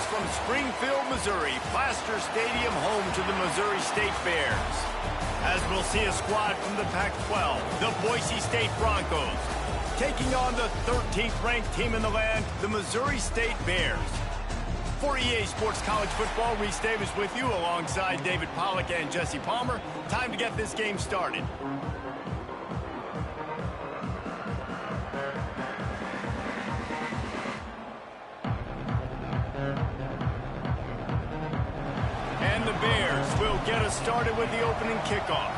from Springfield, Missouri, Plaster Stadium, home to the Missouri State Bears. As we'll see a squad from the Pac-12, the Boise State Broncos, taking on the 13th ranked team in the land, the Missouri State Bears. For EA Sports College Football, Reese Davis with you alongside David Pollack and Jesse Palmer. Time to get this game started. And the Bears will get us started with the opening kickoff.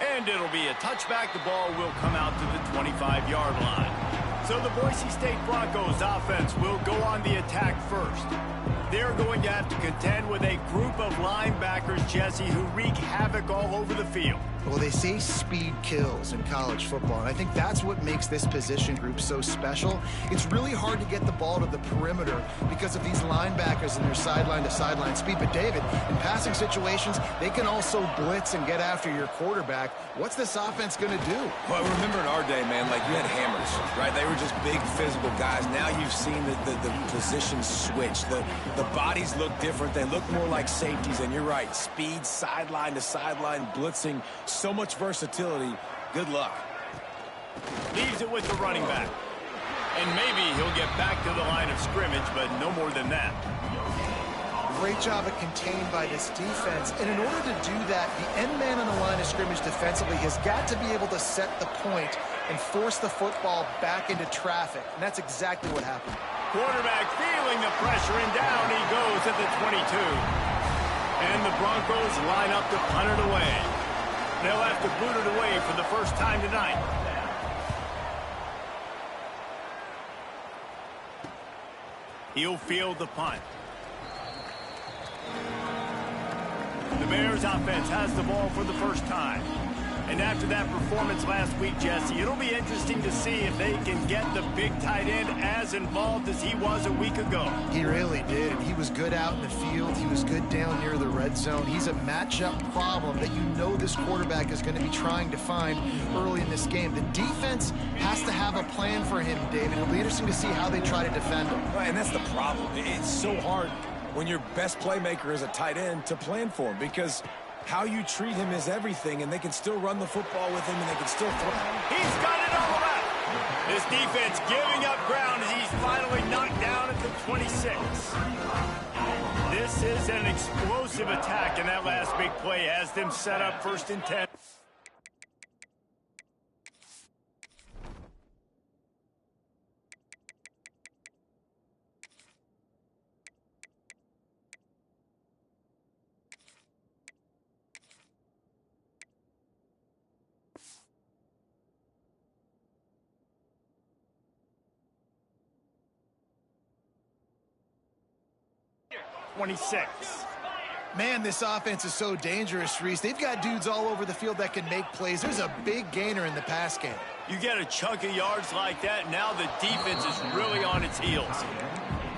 And it'll be a touchback. The ball will come out to the 25-yard line. So the Boise State Broncos offense will go on the attack first. They're going to have to contend with a group of linebackers, Jesse, who wreak havoc all over the field. Well, they say speed kills in college football, and I think that's what makes this position group so special. It's really hard to get the ball to the perimeter because of these linebackers and their sideline-to-sideline speed. But, David, in passing situations, they can also blitz and get after your quarterback. What's this offense going to do? Well, remember in our day, man, like you had hammers, right? They were just big physical guys. Now you've seen the positions switch. The bodies look different. They look more like safeties, and you're right. Speed, sideline to sideline, blitzing. So much versatility. Good luck. Leaves it with the running back. And maybe he'll get back to the line of scrimmage, but no more than that. Great job at contained by this defense. And in order to do that, the end man on the line of scrimmage defensively has got to be able to set the point and force the football back into traffic. And that's exactly what happened. Quarterback feeling the pressure, and down he goes at the 22. And the Broncos line up to punt it away. They'll have to boot it away for the first time tonight. He'll field the punt. The Bears offense has the ball for the first time. And after that performance last week, Jesse, it'll be interesting to see if they can get the big tight end as involved as he was a week ago. He really did. He was good out in the field. He was good down near the red zone. He's a matchup problem that you know this quarterback is going to be trying to find early in this game. The defense has to have a plan for him, David. It'll be interesting to see how they try to defend him. Right, and that's the problem. It's so hard when your best playmaker is a tight end to plan for him, because how you treat him is everything, and they can still run the football with him, and they can still throw. He's got it all about. This defense giving up ground as he's finally knocked down at the 26. This is an explosive attack, and that last big play has them set up 1st and 10. Man, this offense is so dangerous, Reese. They've got dudes all over the field that can make plays. There's a big gainer in the pass game. You get a chunk of yards like that, now the defense is really on its heels.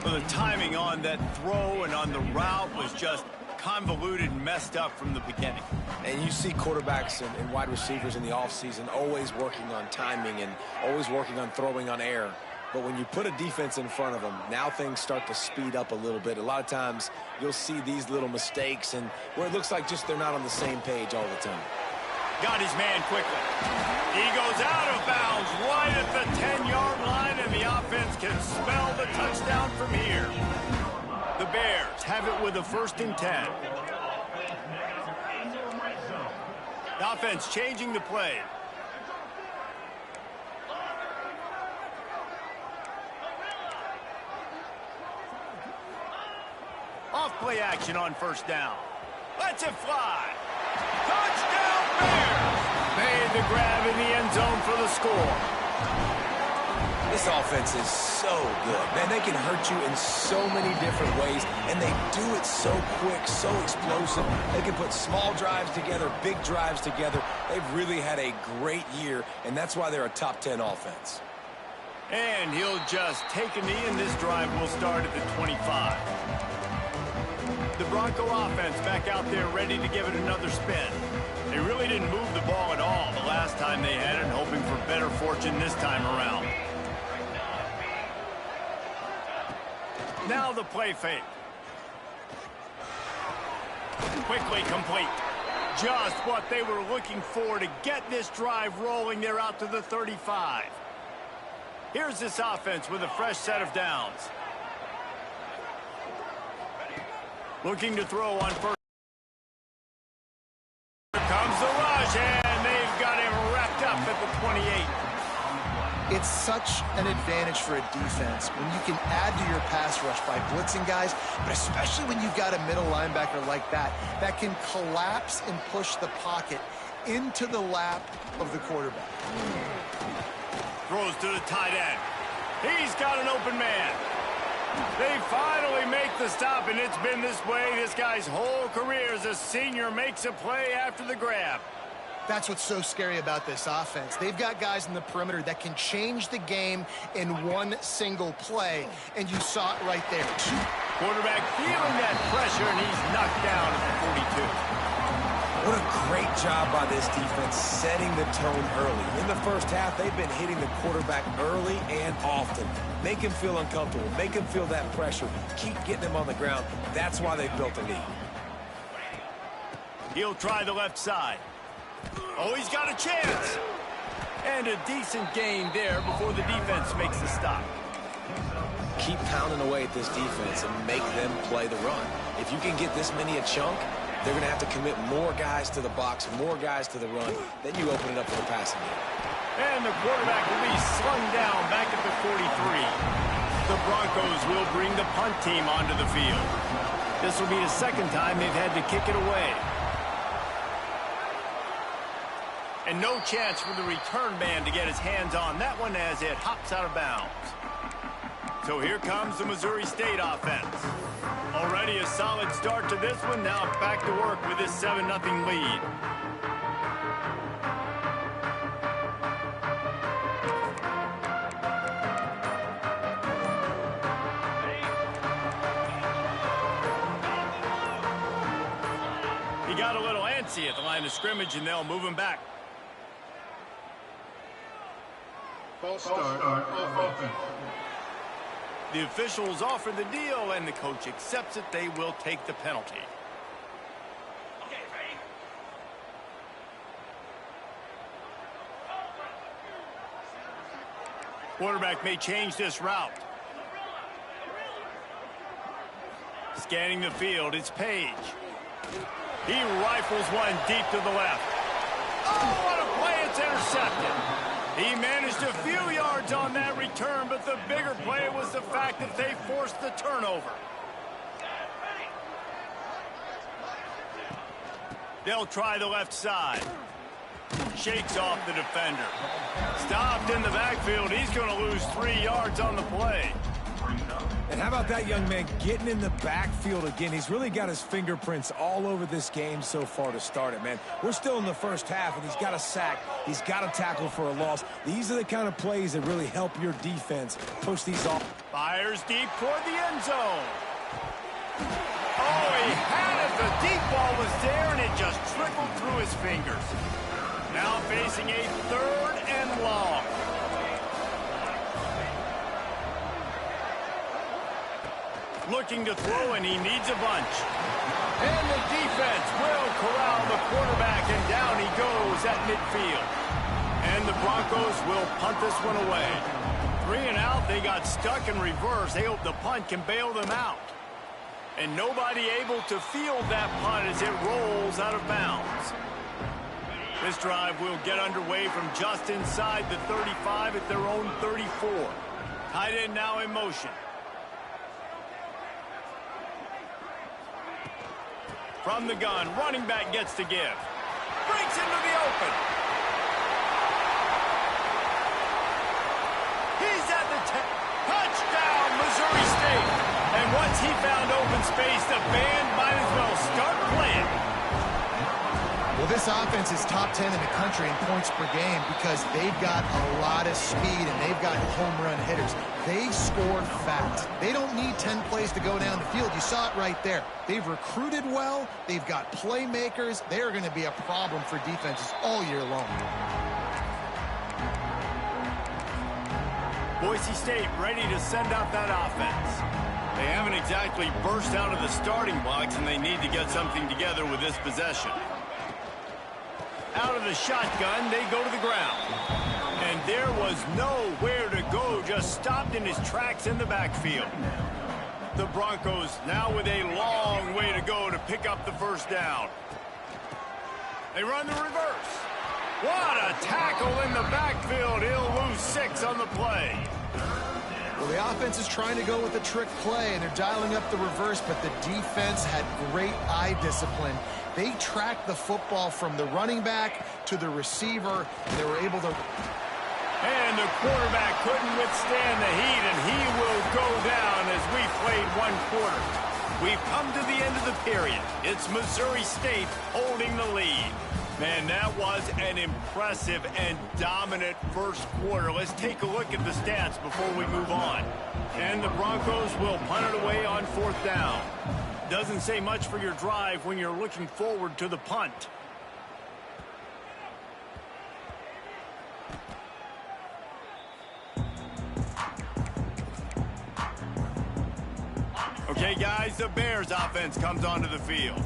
Well, the timing on that throw and on the route was just convoluted and messed up from the beginning. And you see quarterbacks and wide receivers in the offseason always working on timing and always working on throwing on air. But when you put a defense in front of them, now things start to speed up a little bit. A lot of times you'll see these little mistakes and where it looks like just they're not on the same page all the time. Got his man quickly. He goes out of bounds right at the 10-yard line, and the offense can spell the touchdown from here. The Bears have it with a 1st and 10. The offense changing the play. Off play action on 1st down. Lets it fly. Touchdown Bears! Made the grab in the end zone for the score. This offense is so good. Man, they can hurt you in so many different ways, and they do it so quick, so explosive. They can put small drives together, big drives together. They've really had a great year, and that's why they're a top 10 offense. And he'll just take a knee, and this drive will start at the 25. The Bronco offense back out there ready to give it another spin. They really didn't move the ball at all the last time they had it, hoping for better fortune this time around. Now the play fake. Quickly complete. Just what they were looking for to get this drive rolling. They're out to the 35. Here's this offense with a fresh set of downs. Looking to throw on first. Here comes the rush, and they've got him wrapped up at the 28. It's such an advantage for a defense when you can add to your pass rush by blitzing guys, but especially when you've got a middle linebacker like that can collapse and push the pocket into the lap of the quarterback. Throws to the tight end. He's got an open man. They finally make the stop, and it's been this way this guy's whole career as a senior makes a play after the grab. That's what's so scary about this offense. They've got guys in the perimeter that can change the game in one single play, and you saw it right there. Quarterback feeling that pressure, and he's knocked down at the 42. What a great job by this defense setting the tone early. In the first half, they've been hitting the quarterback early and often. Make him feel uncomfortable. Make him feel that pressure. Keep getting him on the ground. That's why they've built a lead. He'll try the left side. Oh, he's got a chance. And a decent gain there before the defense makes the stop. Keep pounding away at this defense and make them play the run. If you can get this many a chunk, they're going to have to commit more guys to the box, more guys to the run. Then you open it up for the passing game. And the quarterback will be slung down back at the 43. The Broncos will bring the punt team onto the field. This will be the second time they've had to kick it away. And no chance for the return man to get his hands on that one as it hops out of bounds. So here comes the Missouri State offense. Already a solid start to this one. Now back to work with this 7-0 lead. He got a little antsy at the line of scrimmage, and they'll move him back. False start offense. The officials offer the deal, and the coach accepts it. They will take the penalty. Okay, ready? Quarterback may change this route. Scanning the field, it's Page. He rifles one deep to the left. Oh, what a play! It's intercepted. He managed a few yards on that return, but the bigger play was the fact that they forced the turnover. They'll try the left side. Shakes off the defender. Stopped in the backfield. He's going to lose 3 yards on the play. And how about that young man getting in the backfield again? He's really got his fingerprints all over this game so far to start it, man. We're still in the first half, and he's got a sack. He's got a tackle for a loss. These are the kind of plays that really help your defense push these off. Fires deep toward the end zone. Oh, he had it. The deep ball was there, and it just trickled through his fingers. Now facing a 3rd and long. Looking to throw, and he needs a bunch. And the defense will corral the quarterback, and down he goes at midfield. And the Broncos will punt this one away. 3 and out, they got stuck in reverse. They hope the punt can bail them out. And nobody able to field that punt as it rolls out of bounds. This drive will get underway from just inside the 35 at their own 34. Tight end now in motion. From the gun, running back gets to give. Breaks into the open. He's at the 10. Touchdown, Missouri State. And once he found open space, the band might as well start playing. Well, this offense is top 10 in the country in points per game because they've got a lot of speed and they've got home run hitters. They score fast. They don't need 10 plays to go down the field. You saw it right there. They've recruited well. They've got playmakers. They are going to be a problem for defenses all year long. Boise State ready to send out that offense. They haven't exactly burst out of the starting blocks, and they need to get something together with this possession. Out of the shotgun, they go to the ground. And there was nowhere to go, just stopped in his tracks in the backfield. The Broncos now with a long way to go to pick up the first down. They run the reverse. What a tackle in the backfield. He'll lose 6 on the play. Well, the offense is trying to go with a trick play, and they're dialing up the reverse, but the defense had great eye discipline. They tracked the football from the running back to the receiver, and they were able to... And the quarterback couldn't withstand the heat, and he will go down as we played 1 quarter. We've come to the end of the period. It's Missouri State holding the lead. Man, that was an impressive and dominant first quarter. Let's take a look at the stats before we move on. And the Broncos will punt it away on 4th down. Doesn't say much for your drive when you're looking forward to the punt. Okay, guys, the Bears offense comes onto the field.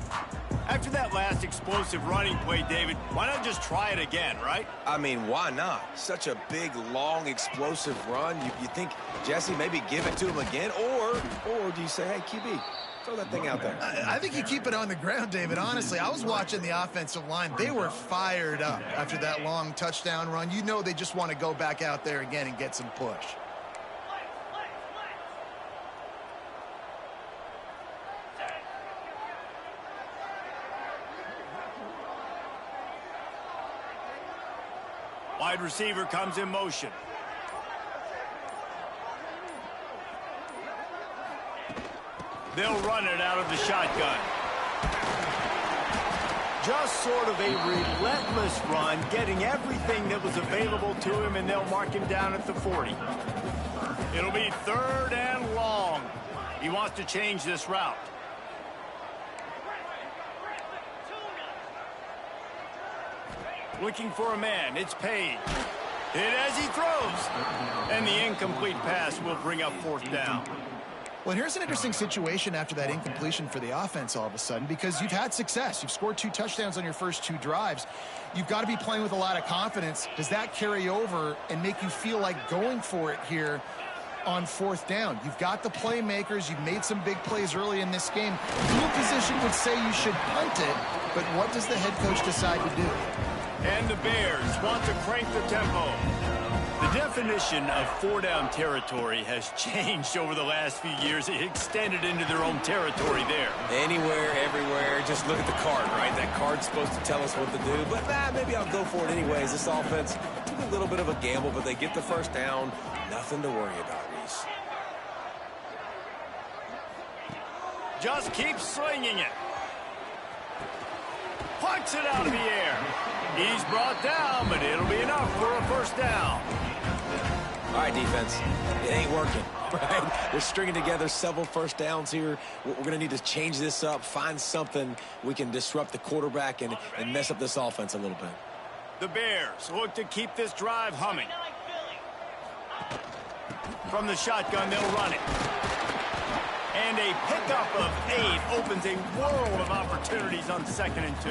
After that last explosive running play, David, why not just try it again, right? I mean, why not? Such a big, long, explosive run. You think, Jesse, maybe give it to him again? Or do you say, hey, QB, throw that thing out there? I think you keep it on the ground, David. Honestly, I was watching the offensive line. They were fired up after that long touchdown run. You know they just want to go back out there again and get some push. Wide receiver comes in motion. They'll run it out of the shotgun. Just sort of a relentless run, getting everything that was available to him, and they'll mark him down at the 40. It'll be 3rd and long. He wants to change this route. Looking for a man. It's Page. Hit as he throws. And the incomplete pass will bring up 4th down. Well, here's an interesting situation after that incompletion for the offense all of a sudden, because you've had success. You've scored 2 touchdowns on your first 2 drives. You've got to be playing with a lot of confidence. Does that carry over and make you feel like going for it here on 4th down? You've got the playmakers. You've made some big plays early in this game. Field position would say you should punt it, but what does the head coach decide to do? And the Bears want to crank the tempo. The definition of 4-down territory has changed over the last few years. It extended into their own territory there. Anywhere, everywhere. Just look at the card, right? That card's supposed to tell us what to do. But maybe I'll go for it anyways. This offense took a little bit of a gamble, but they get the first down. Nothing to worry about, Reese. Just keep slinging it. Pucks it out of the air. He's brought down, but it'll be enough for a first down. All right, defense. It ain't working, right? They're stringing together several first downs here. We're going to need to change this up, find something we can disrupt the quarterback and mess up this offense a little bit. The Bears look to keep this drive humming. From the shotgun, they'll run it. And a pickup of 8 opens a world of opportunities on 2nd and 2.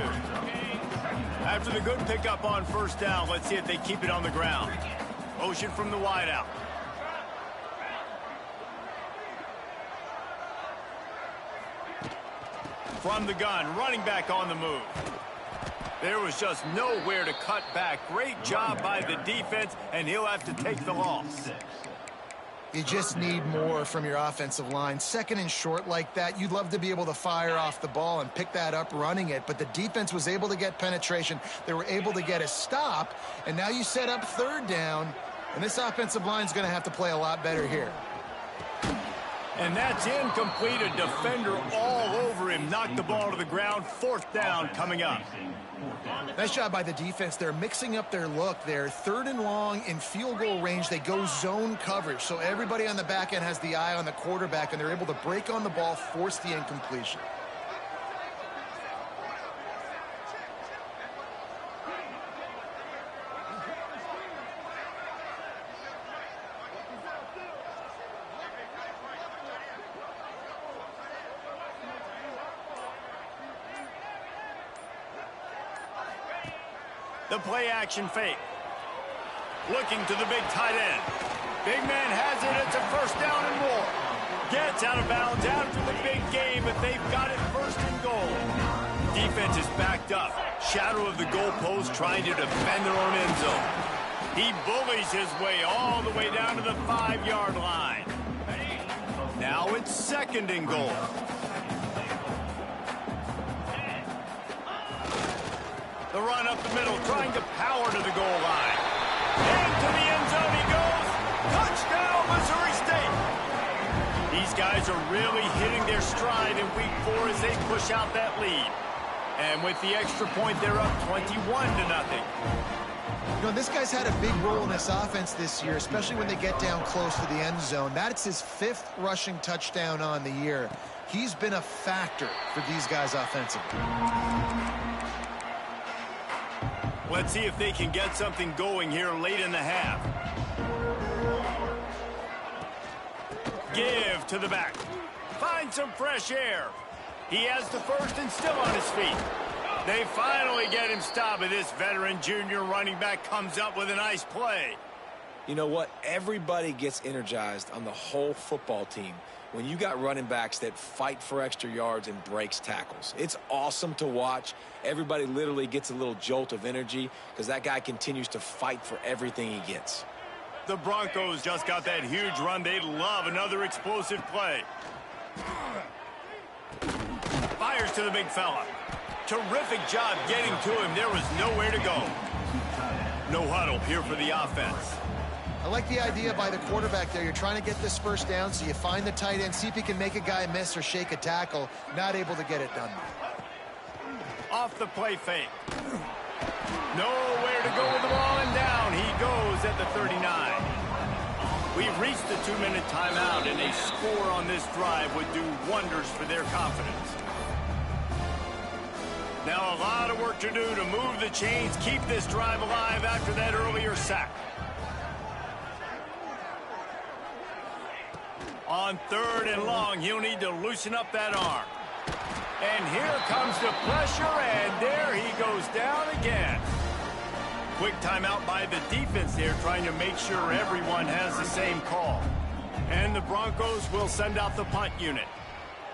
After the good pickup on first down, let's see if they keep it on the ground. Motion from the wideout. From the gun, running back on the move. There was just nowhere to cut back. Great job by the defense, and he'll have to take the loss. You just need more from your offensive line. 2nd and short like that, you'd love to be able to fire off the ball and pick that up running it, but the defense was able to get penetration. They were able to get a stop, and now you set up 3rd down, and this offensive line is going to have to play a lot better here. And that's incomplete. A defender all over him. Knocked the ball to the ground. 4th down coming up. Nice job by the defense. They're mixing up their look there. 3rd and long in field goal range. They go zone coverage. So everybody on the back end has the eye on the quarterback, and they're able to break on the ball, force the incompletion. The play action fake. Looking to the big tight end. Big man has it. It's a first down and more. Gets out of bounds after the big game, but they've got it first and goal. Defense is backed up. Shadow of the goalpost trying to defend their own end zone. He bullies his way all the way down to the 5-yard line. Now it's second and goal. The run up the middle, trying to power to the goal line. Into the end zone he goes. Touchdown, Missouri State. These guys are really hitting their stride in week 4 as they push out that lead. And with the extra point, they're up 21-0. You know, this guy's had a big role in this offense this year, especially when they get down close to the end zone. That's his 5th rushing touchdown on the year. He's been a factor for these guys offensively. Let's see if they can get something going here late in the half. Give to the back. Find some fresh air. He has the first and still on his feet. They finally get him stopped, and this veteran junior running back comes up with a nice play. You know what? Everybody gets energized on the whole football team when you got running backs that fight for extra yards and breaks tackles. It's awesome to watch. Everybody literally gets a little jolt of energy because that guy continues to fight for everything he gets. The Broncos just got that huge run. They'd love another explosive play. Fires to the big fella. Terrific job getting to him. There was nowhere to go. No huddle here for the offense. I like the idea by the quarterback there. You're trying to get this first down, so you find the tight end, see if he can make a guy miss or shake a tackle. Not able to get it done. Off the play fake. Nowhere to go with the ball, and down he goes at the 39. We've reached the 2-minute timeout, and a score on this drive would do wonders for their confidence. Now a lot of work to do to move the chains, keep this drive alive after that earlier sack. On 3rd and long, he'll need to loosen up that arm. And here comes the pressure, and there he goes down again. Quick timeout by the defense there, trying to make sure everyone has the same call. And the Broncos will send out the punt unit.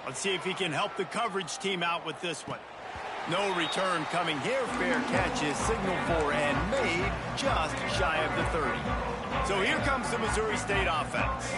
Let's see if he can help the coverage team out with this one. No return coming here. Fair catch is signaled for and made just shy of the 30. So here comes the Missouri State offense.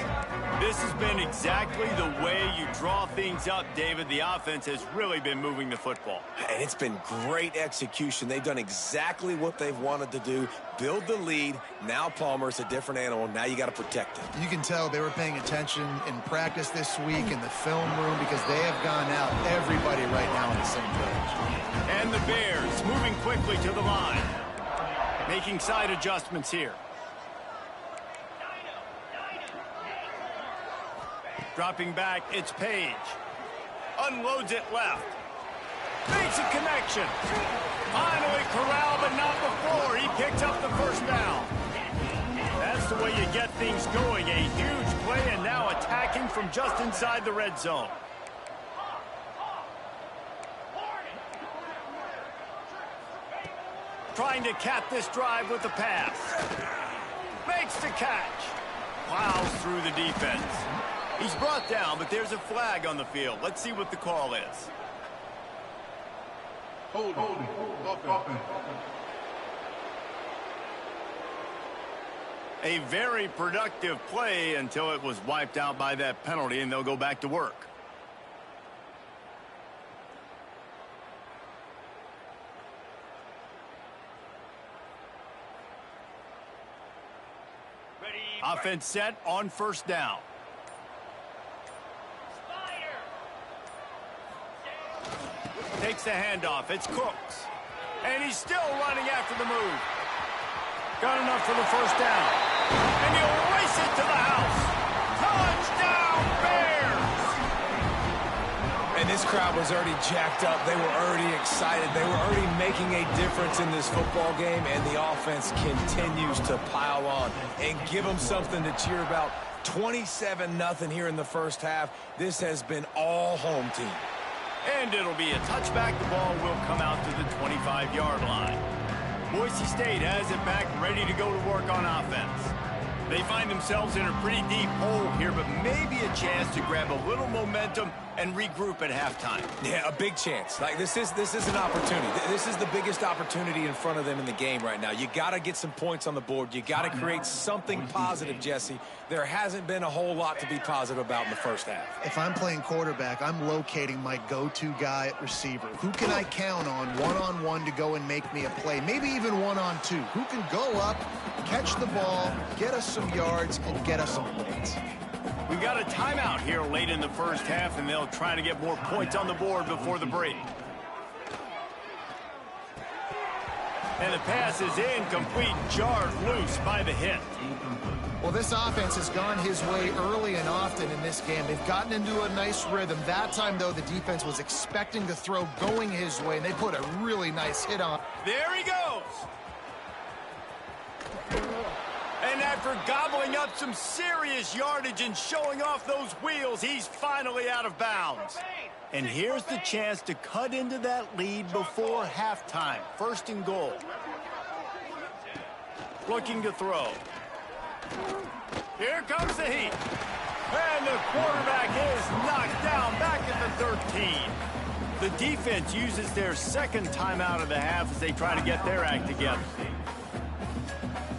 This has been exactly the way you draw things up, David. The offense has really been moving the football. And it's been great execution. They've done exactly what they've wanted to do. Build the lead. Now Palmer's a different animal. Now you got to protect him. You can tell they were paying attention in practice this week in the film room because they have gone out, everybody right now on the same page. And the Bears moving quickly to the line. Making side adjustments here. Dropping back, it's Page. Unloads it left. Makes a connection. Finally corralled, but not before. He picks up the first down. That's the way you get things going. A huge play, and now attacking from just inside the red zone. Trying to cap this drive with the pass. Makes the catch. Plows through the defense. He's brought down, but there's a flag on the field. Let's see what the call is. Holding. Offense. A very productive play until it was wiped out by that penalty, and they'll go back to work. Offense set on first down. Takes the handoff. It's Cooks. And he's still running after the move. Got enough for the first down. And he'll race it to the house. Touchdown, Bears! And this crowd was already jacked up. They were already excited. They were already making a difference in this football game, and the offense continues to pile on and give them something to cheer about. 27-0 here in the first half. This has been all home team. And it'll be a touchback. The ball will come out to the 25-yard line. Boise State has it back, ready to go to work on offense. They find themselves in a pretty deep hole here, but maybe a chance to grab a little momentum and regroup at halftime. Yeah, a big chance. Like this is an opportunity. This is the biggest opportunity in front of them in the game right now. You got to get some points on the board. You got to create something positive, Jesse. There hasn't been a whole lot to be positive about in the first half. If I'm playing quarterback, I'm locating my go-to guy at receiver. Who can I count on one-on-one to go and make me a play? Maybe even one-on-two. Who can go up, catch the ball, get us some yards, and get us some points? We got a timeout here late in the first half, and they'll try to get more points on the board before the break. And the pass is incomplete, jarred loose by the hit. Well, this offense has gone his way early and often in this game. They've gotten into a nice rhythm. That time, though, the defense was expecting the throw going his way, and they put a really nice hit on. There he goes. And after gobbling up some serious yardage and showing off those wheels, he's finally out of bounds. And here's the chance to cut into that lead before halftime. First and goal. Looking to throw. Here comes the heat. And the quarterback is knocked down back at the 13. The defense uses their second timeout of the half as they try to get their act together.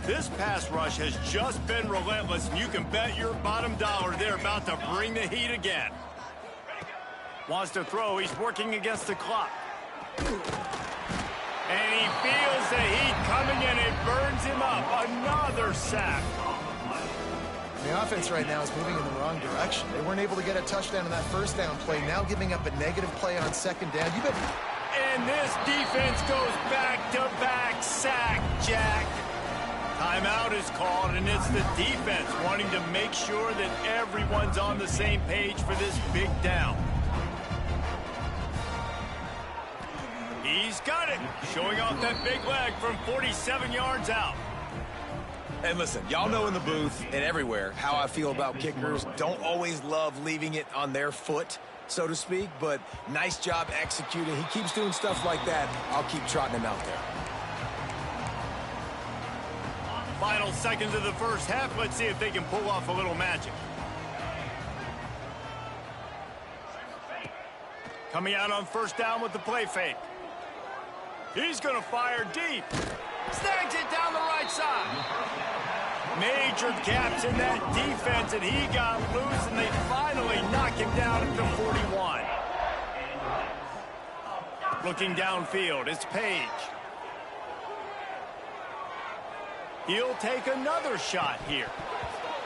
This pass rush has just been relentless, and you can bet your bottom dollar they're about to bring the heat again. Wants to throw. He's working against the clock. And he feels the heat coming, and it burns him up. Another sack. The offense right now is moving in the wrong direction. They weren't able to get a touchdown on that first down play. Now giving up a negative play on second down. And this defense goes back-to-back sack, Jack. Timeout is called, and it's the defense wanting to make sure that everyone's on the same page for this big down. He's got it, showing off that big leg from 47 yards out. And listen, y'all know in the booth and everywhere how I feel about kickers. Don't always love leaving it on their foot, so to speak, but nice job executing. He keeps doing stuff like that. I'll keep trotting him out there. Final seconds of the first half. Let's see if they can pull off a little magic. Coming out on first down with the play fake. He's going to fire deep. Snags it down the right side. Major gaps in that defense, and he got loose, and they finally knock him down at the 41. Looking downfield, it's Page. He'll take another shot here.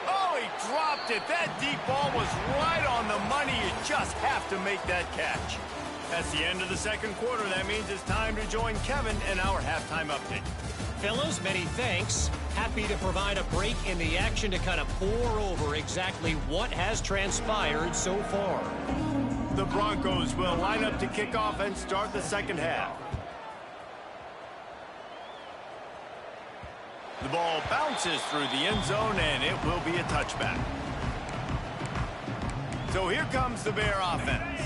Oh, he dropped it. That deep ball was right on the money. You just have to make that catch. That's the end of the second quarter. That means it's time to join Kevin in our halftime update. Fellas, many thanks. Happy to provide a break in the action to kind of pour over exactly what has transpired so far. The Broncos will line up to kick off and start the second half. The ball bounces through the end zone, and it will be a touchback. So here comes the Bear offense.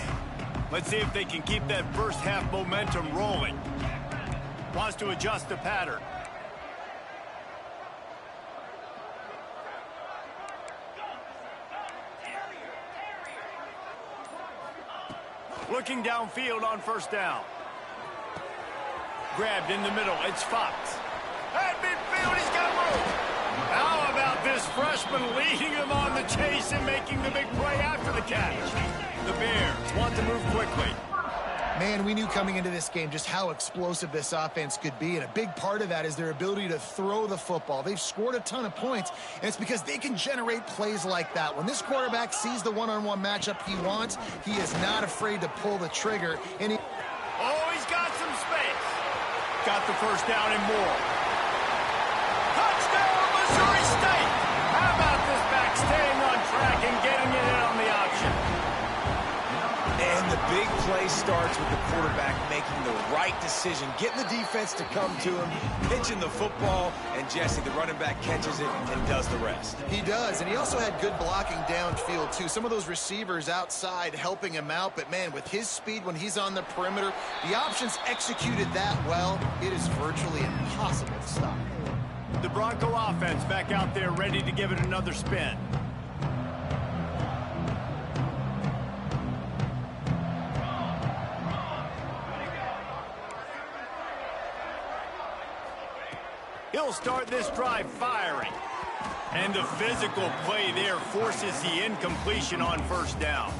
Let's see if they can keep that first half momentum rolling. Wants to adjust the pattern. Looking downfield on first down. Grabbed in the middle. It's Fox. At midfield, he's got room. How about this freshman leading him on the chase and making the big play after the catch? The Bears want to move quickly. Man, we knew coming into this game just how explosive this offense could be, and a big part of that is their ability to throw the football. They've scored a ton of points, and it's because they can generate plays like that. When this quarterback sees the one-on-one matchup he wants, he is not afraid to pull the trigger. And Oh, he's got some space. Got the first down and more. Touchdown, Missouri State! How about this back staying on track and getting it in on the option? And the big play starts with the quarterback making the right decision, getting the defense to come to him, pitching the football, and Jesse, the running back, catches it and does the rest. He does, and he also had good blocking downfield, too. Some of those receivers outside helping him out, but, man, with his speed when he's on the perimeter, the options executed that well, it is virtually impossible to stop. The Bronco offense back out there ready to give it another spin. He'll start this drive firing. And the physical play there forces the incompletion on first down.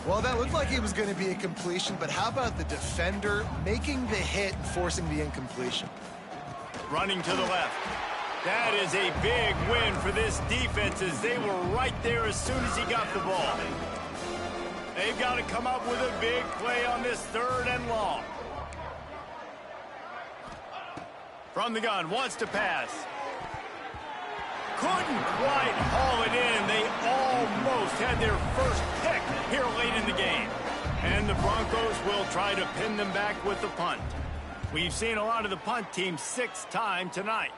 Well, that looked like it was going to be a completion, but how about the defender making the hit and forcing the incompletion? Running to the left. That is a big win for this defense as they were right there as soon as he got the ball. They've got to come up with a big play on this 3rd and long. From the gun, wants to pass. Couldn't quite haul it in. They almost had their first pick here late in the game. And the Broncos will try to pin them back with the punt. We've seen a lot of the punt team 6 times tonight.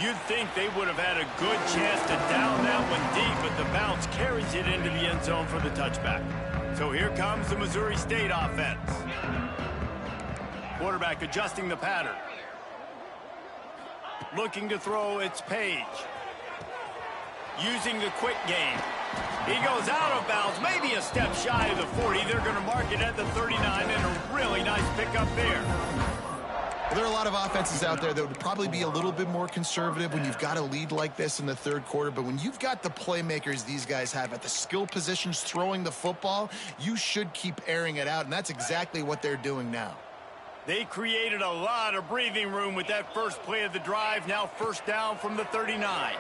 You'd think they would have had a good chance to down that one deep, but the bounce carries it into the end zone for the touchback. So here comes the Missouri State offense. Quarterback adjusting the pattern. Looking to throw, it's Page. Using the quick game. He goes out of bounds, maybe a step shy of the 40. They're going to mark it at the 39, and a really nice pickup there. There are a lot of offenses out there that would probably be a little bit more conservative when you've got a lead like this in the 3rd quarter, but when you've got the playmakers these guys have at the skill positions throwing the football, you should keep airing it out, and that's exactly what they're doing now. They created a lot of breathing room with that first play of the drive. Now first down from the 39.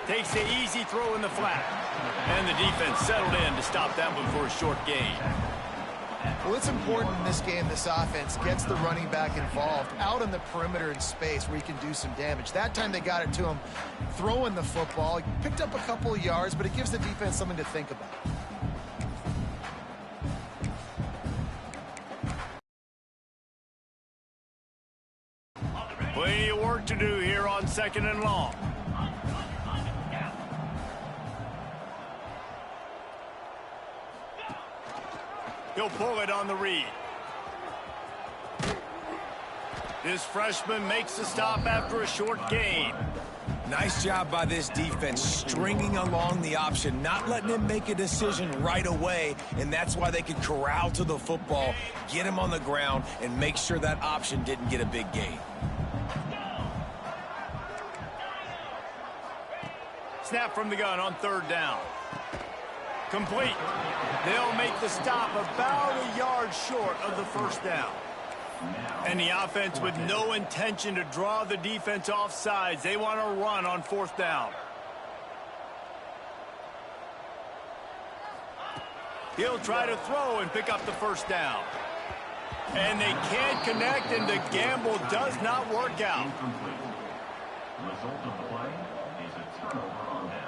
Takes the easy throw in the flat. And the defense settled in to stop that one for a short gain. Well, it's important in this game this offense gets the running back involved out on the perimeter in space where he can do some damage. That time they got it to him throwing the football. He picked up a couple of yards, but it gives the defense something to think about. Plenty of work to do here on 2nd and long. He'll pull it on the read. This freshman makes the stop after a short gain. Nice job by this defense, stringing along the option, not letting him make a decision right away, and that's why they could corral to the football, get him on the ground, and make sure that option didn't get a big gain. Snap from the gun on 3rd down. Complete. They'll make the stop about a yard short of the first down. And the offense with no intention to draw the defense off sides. They want to run on 4th down. He'll try to throw and pick up the first down. And they can't connect, and the gamble does not work out. The result of the play is a turnover on downs.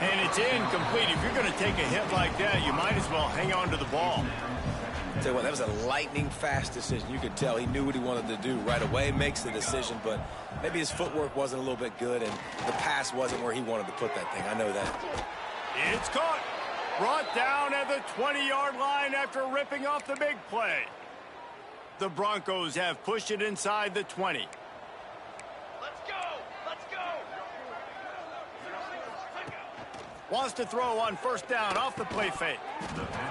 And it's incomplete. If you're going to take a hit like that, you might as well hang on to the ball. Tell you what, that was a lightning-fast decision. You could tell he knew what he wanted to do right away, makes the decision, but maybe his footwork wasn't a little bit good, and the pass wasn't where he wanted to put that thing. I know that. It's caught. Brought down at the 20-yard line after ripping off the big play. The Broncos have pushed it inside the 20. Wants to throw on first down off the play fake.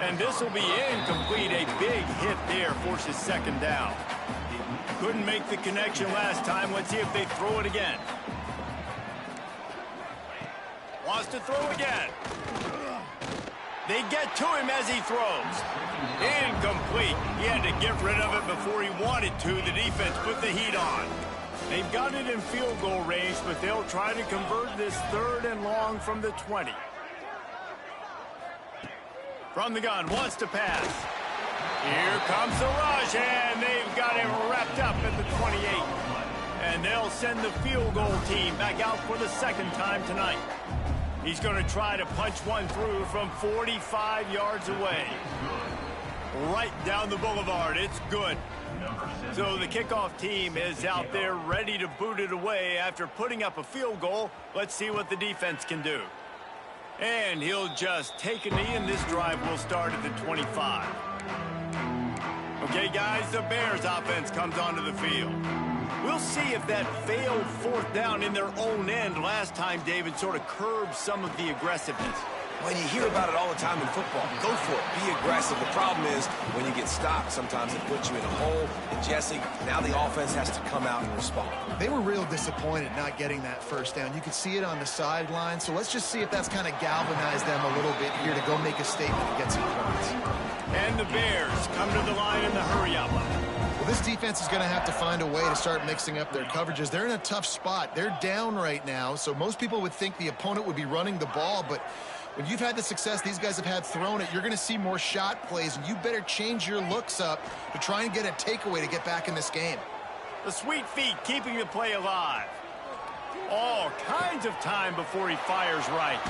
And this will be incomplete. A big hit there forces 2nd down. Couldn't make the connection last time. Let's see if they throw it again. Wants to throw again. They get to him as he throws. Incomplete. He had to get rid of it before he wanted to. The defense put the heat on. They've got it in field goal range, but they'll try to convert this 3rd and long from the 20. From the gun, wants to pass. Here comes the rush, and they've got him wrapped up at the 28. And they'll send the field goal team back out for the second time tonight. He's going to try to punch one through from 45 yards away. Right down the boulevard. It's good. So the kickoff team is out there ready to boot it away after putting up a field goal. Let's see what the defense can do. And he'll just take a knee, and this drive will start at the 25. Okay, guys, the Bears offense comes onto the field. We'll see if that failed fourth down in their own end last time, David, sort of curbed some of the aggressiveness. When you hear about it all the time in football, go for it. Be aggressive. The problem is when you get stopped, sometimes it puts you in a hole. And, Jesse, now the offense has to come out and respond. They were real disappointed not getting that first down. You could see it on the sideline. So let's just see if that's kind of galvanized them a little bit here to go make a statement and get some points. And the Bears come to the line in the hurry-up. Well, this defense is going to have to find a way to start mixing up their coverages. They're in a tough spot. They're down right now, so most people would think the opponent would be running the ball, but when you've had the success these guys have had throwing it, you're going to see more shot plays, and you better change your looks up to try and get a takeaway to get back in this game. The sweet feet keeping the play alive. All kinds of time before he fires right.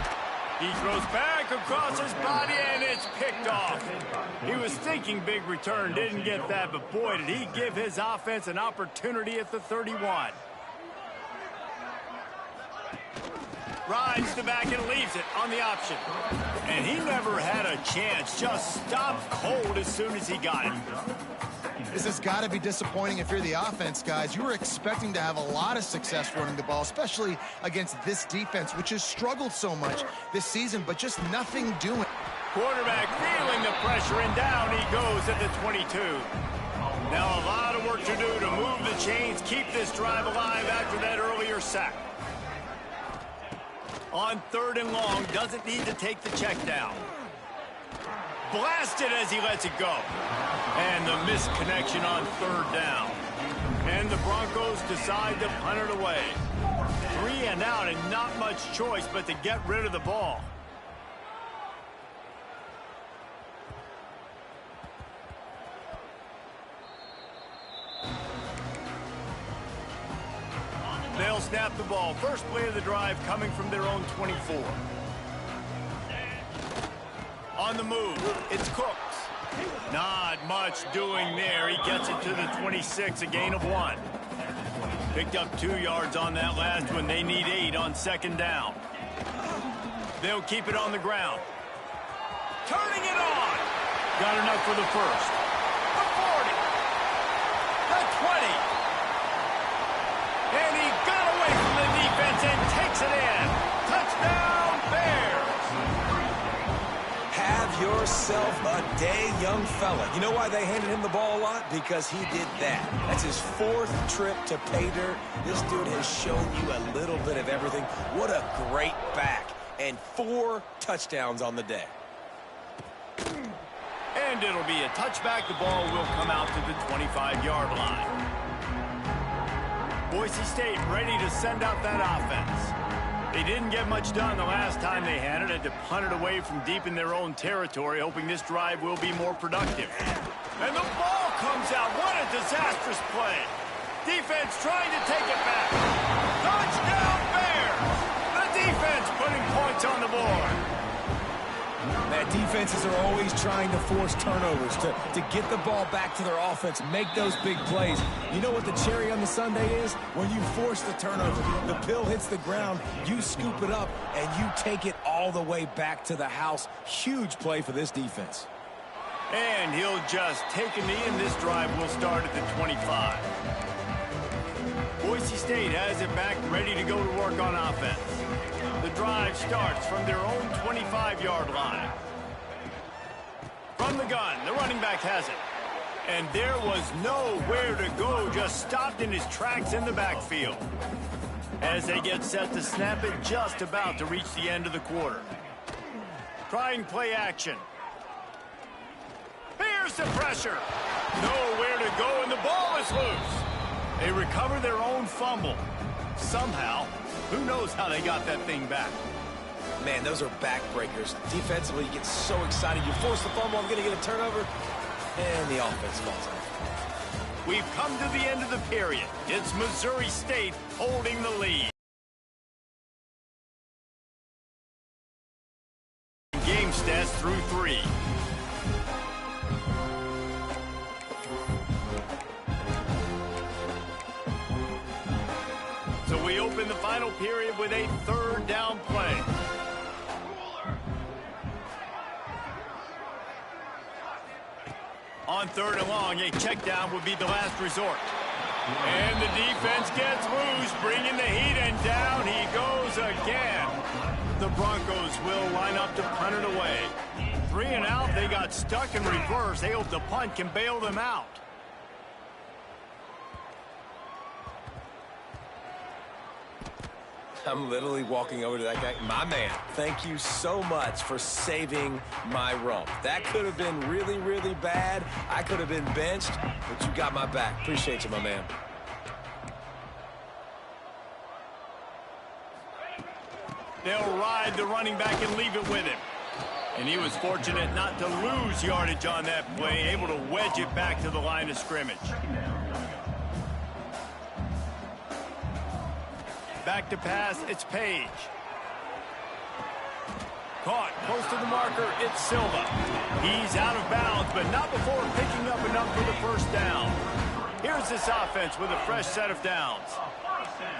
He throws back across his body, and it's picked off. He was thinking big return, didn't get that, but boy, did he give his offense an opportunity at the 31. Rides the back and leaves it on the option. And he never had a chance, just stopped cold as soon as he got it. This has got to be disappointing if you're the offense, guys. You were expecting to have a lot of success running the ball, especially against this defense, which has struggled so much this season, but just nothing doing. Quarterback feeling the pressure, and down he goes at the 22. Now a lot of work to do to move the chains, keep this drive alive after that earlier sack. On 3rd and long, doesn't need to take the check down. Blasted as he lets it go. And the misconnection on 3rd down. And the Broncos decide to punt it away. 3 and out, and not much choice but to get rid of the ball. They'll snap the ball. First play of the drive coming from their own 24. On the move, it's Cooks. Not much doing there. He gets it to the 26, a gain of 1. Picked up 2 yards on that last one. They need 8 on 2nd down. They'll keep it on the ground. Turning it on. Got enough for the first. The 40. The 20. And he got away from the defense and takes it in. Touchdown, Bears. Have yourself a day, young fella. You know why they handed him the ball a lot? Because he did that. That's his 4th trip to pay dirt. This dude has shown you a little bit of everything. What a great back. And 4 touchdowns on the day. And it'll be a touchback. The ball will come out to the 25-yard line. Boise State ready to send out that offense. They didn't get much done the last time they had it. Had to punt it away from deep in their own territory, hoping this drive will be more productive. And the ball comes out. What a disastrous play. Defense trying to take it back. Touchdown, Bears! The defense putting points on the board. Man, defenses are always trying to force turnovers, to get the ball back to their offense, make those big plays. You know what the cherry on the sundae is? When you force the turnover, the pill hits the ground, you scoop it up, and you take it all the way back to the house. Huge play for this defense. And he'll just take a knee, and this drive will start at the 25. Boise State has it back, ready to go to work on offense. The drive starts from their own 25-yard line. From the gun, the running back has it. And there was nowhere to go, just stopped in his tracks in the backfield. As they get set to snap it, just about to reach the end of the quarter. Trying play action. Here's the pressure. Nowhere to go, and the ball is loose. They recover their own fumble. Somehow, who knows how they got that thing back. Man, those are backbreakers. Defensively, you get so excited. You force the fumble, I'm going to get a turnover. And the offense falls off. We've come to the end of the period. It's Missouri State holding the lead. Game stats through 3. So we open the final period with a 3rd down play. On 3rd and long, a check down would be the last resort. And the defense gets loose, bringing the heat, and down he goes again. The Broncos will line up to punt it away. 3 and out, they got stuck in reverse. They hope the punt can bail them out. I'm literally walking over to that guy. My man, thank you so much for saving my rump. That could have been really, really bad. I could have been benched, but you got my back. Appreciate you, my man. They'll ride the running back and leave it with him. And he was fortunate not to lose yardage on that play, able to wedge it back to the line of scrimmage. Back to pass, it's Page. Caught, close to the marker, it's Silva. He's out of bounds, but not before picking up enough for the 1st down. Here's this offense with a fresh set of downs.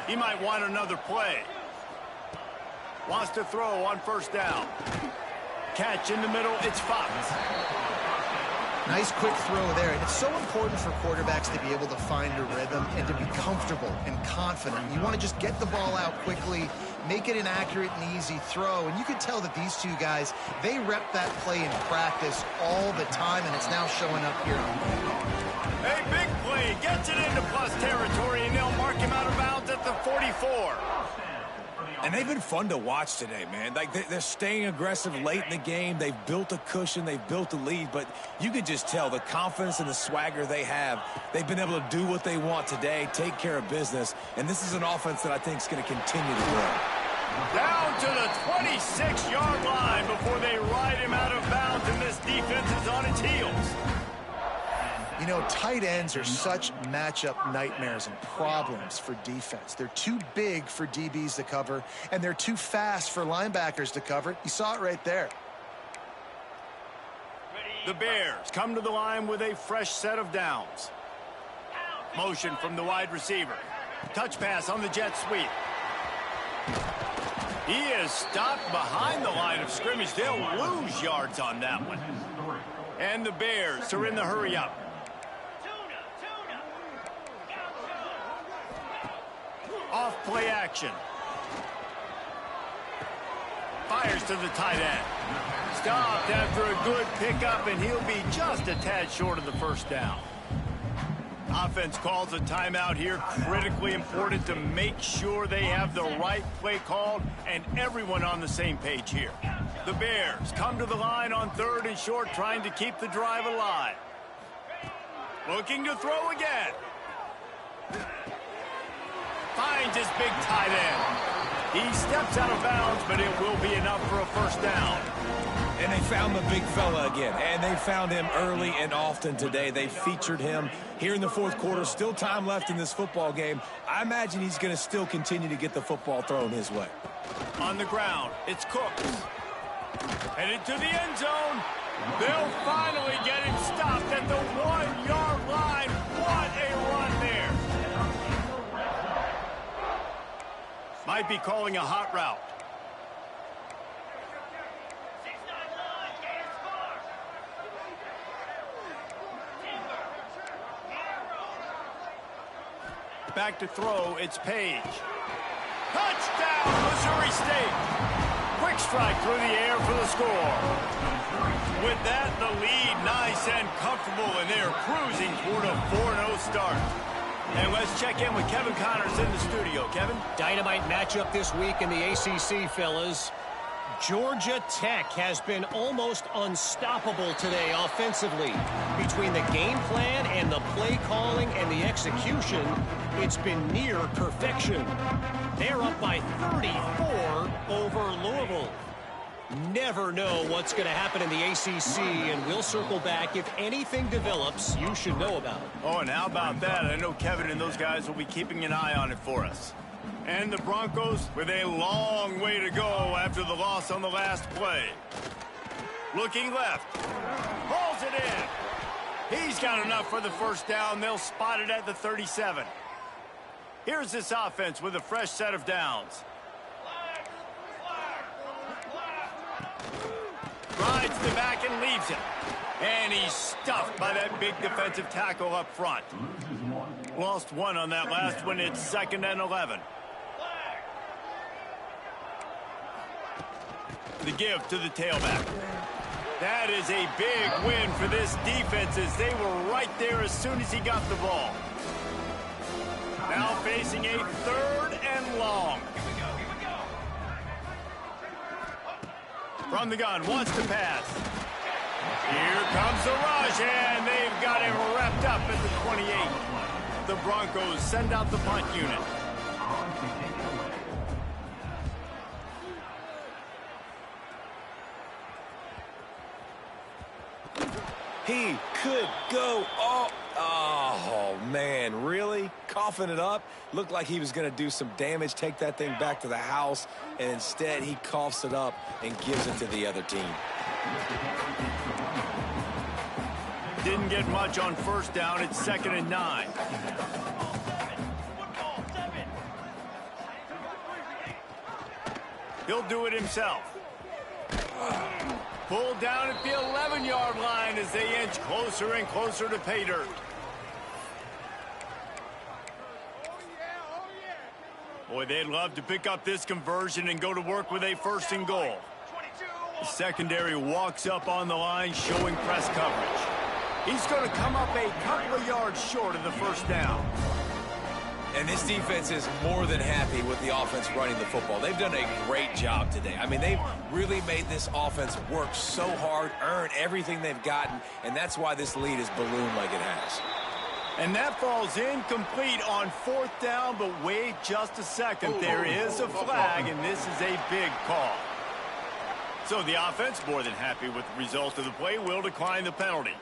He might want another play. Wants to throw on 1st down. Catch in the middle, it's Fox. Nice quick throw there, and it's so important for quarterbacks to be able to find a rhythm and to be comfortable and confident. You want to just get the ball out quickly, make it an accurate and easy throw, and you can tell that these two guys, they rep that play in practice all the time, and it's now showing up here on film. A big play, gets it into plus territory, and they'll mark him out of bounds at the 44. And they've been fun to watch today, man. Like, they're staying aggressive late in the game. They've built a cushion. They've built a lead. But you can just tell the confidence and the swagger they have. They've been able to do what they want today, take care of business. And this is an offense that I think is going to continue to grow. Down to the 26-yard line before they ride him out of bounds, and this defense is on its heels. You know, tight ends are such matchup nightmares and problems for defense. They're too big for DBs to cover, and they're too fast for linebackers to cover. You saw it right there. The Bears come to the line with a fresh set of downs. Motion from the wide receiver. Touch pass on the jet sweep. He is stopped behind the line of scrimmage. They'll lose yards on that one. And the Bears are in the hurry up. Off play action. Fires to the tight end. Stopped after a good pickup, and he'll be just a tad short of the 1st down. Offense calls a timeout here. Critically important to make sure they have the right play called and everyone on the same page here. The Bears come to the line on 3rd and short, trying to keep the drive alive. Looking to throw again. Finds his big tight end. He steps out of bounds, but it will be enough for a 1st down. And they found the big fella again. And they found him early and often today. They featured him here in the 4th quarter. Still time left in this football game. I imagine he's going to still continue to get the football thrown his way. On the ground, it's Cooks. Headed to the end zone. They'll finally get him stopped at the 1-yard line. What a run there. Might be calling a hot route. Back to throw, it's Page. Touchdown, Missouri State. Quick strike through the air for the score. With that, the lead nice and comfortable, and they're cruising toward a 4-0 start. And let's check in with Kevin Connors in the studio. Kevin? Dynamite matchup this week in the ACC, fellas. Georgia Tech has been almost unstoppable today offensively. Between the game plan and the play calling and the execution, it's been near perfection. They're up by 34 over Louisville. Never know what's going to happen in the ACC, and we'll circle back if anything develops you should know about. Oh, and how about that? I know Kevin and those guys will be keeping an eye on it for us. And the Broncos with a long way to go after the loss on the last play. Looking left. Pulls it in. He's got enough for the first down. They'll spot it at the 37. Here's this offense with a fresh set of downs. Rides the back and leaves it. And he's stuffed by that big defensive tackle up front. Lost one on that last one. It's 2nd and 11. The give to the tailback. That is a big win for this defense as they were right there as soon as he got the ball. Now facing a 3rd and long. From the gun, wants to pass. Here comes the rush, and they've got him wrapped up at the 28. The Broncos send out the punt unit. He could go oh, man, really? Coughing it up? Looked like he was going to do some damage, take that thing back to the house, and instead he coughs it up and gives it to the other team. Didn't get much on first down. It's 2nd and 9. He'll do it himself. Pulled down at the 11-yard line as they inch closer and closer to pay dirt. Boy, they'd love to pick up this conversion and go to work with a 1st and goal. The secondary walks up on the line, showing press coverage. He's going to come up a couple of yards short of the first down. And this defense is more than happy with the offense running the football. They've done a great job today. I mean, they've really made this offense work so hard, earn everything they've gotten, and that's why this lead is ballooned like it has. And that falls incomplete on 4th down, but wait just a second. There is a flag, and this is a big call. So the offense, more than happy with the result of the play, will decline the penalty.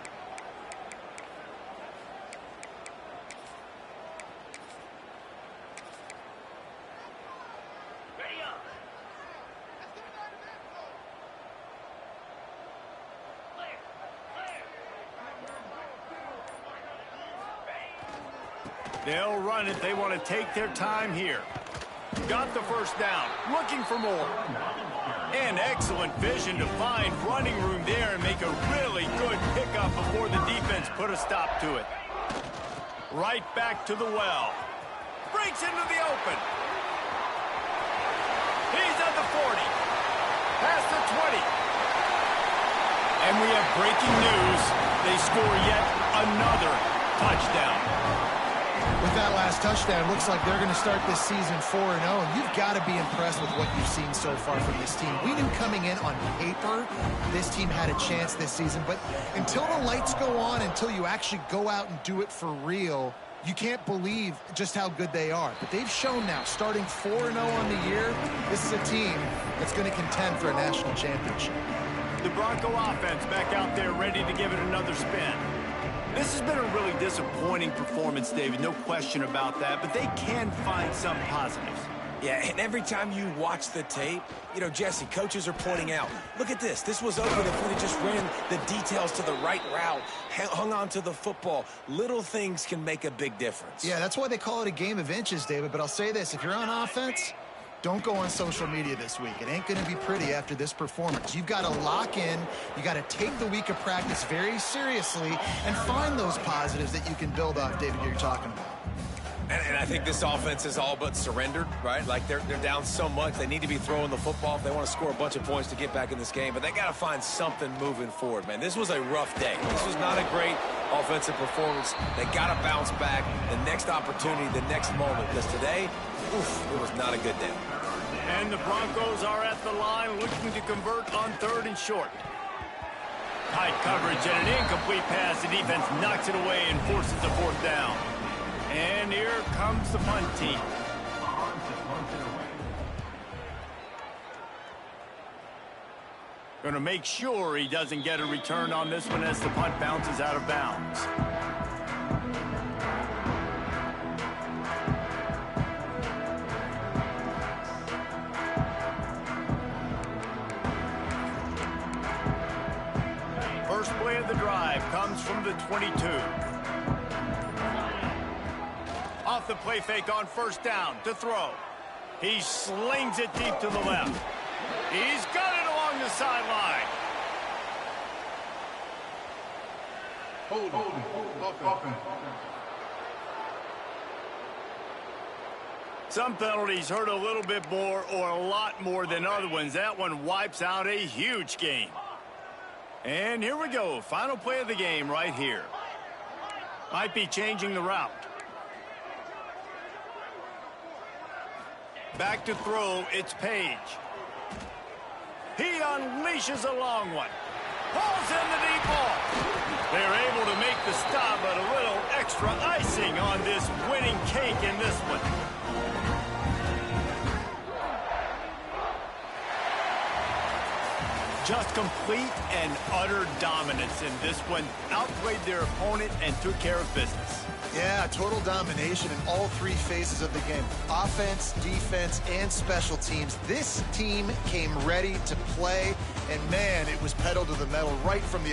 They'll run it. They want to take their time here. Got the first down. Looking for more. And excellent vision to find running room there and make a really good pickup before the defense put a stop to it. Right back to the well. Breaks into the open. He's at the 40. Past the 20. And we have breaking news. They score yet another touchdown. With that last touchdown, looks like they're going to start this season 4-0, and you've got to be impressed with what you've seen so far from this team. We knew coming in on paper this team had a chance this season, but until the lights go on, until you actually go out and do it for real, you can't believe just how good they are. But they've shown now, starting 4-0 on the year, this is a team that's going to contend for a national championship. The Bronco offense back out there ready to give it another spin. This has been a really disappointing performance, David, no question about that, but they can find some positives. Yeah, and every time you watch the tape, you know, Jesse, coaches are pointing out, look at this. This was open if we just ran the details to the right route, hung on to the football. Little things can make a big difference. Yeah, that's why they call it a game of inches, David, but I'll say this. If you're on offense, don't go on social media this week. It ain't going to be pretty after this performance. You've got to lock in. You got to take the week of practice very seriously and find those positives that you can build off, David, you're talking about. And I think this offense is all but surrendered, right? Like they're down so much. They need to be throwing the football if they want to score a bunch of points to get back in this game. But they got to find something moving forward, man. This was a rough day. This was not a great offensive performance. They got to bounce back. The next opportunity, the next moment. Because today, oof, it was not a good day. And the Broncos are at the line looking to convert on 3rd and short. Tight coverage and an incomplete pass. The defense knocks it away and forces the 4th down. And here comes the punt team. Going to make sure he doesn't get a return on this one as the punt bounces out of bounds. First play of the drive comes from the 22. Off the play fake on first down to throw. He slings it deep to the left. He's got it along the sideline. Some penalties hurt a little bit more or a lot more than other ones. That one wipes out a huge game. And here we go. Final play of the game right here. Might be changing the route. Back to throw, it's Page. He unleashes a long one. Pulls in the deep ball. They're able to make the stop, but a little extra icing on this winning cake in this one. Just complete and utter dominance in this one. Outplayed their opponent and took care of business. Yeah, total domination in all three phases of the game. Offense, defense, and special teams. This team came ready to play, and man, it was pedal to the metal right from the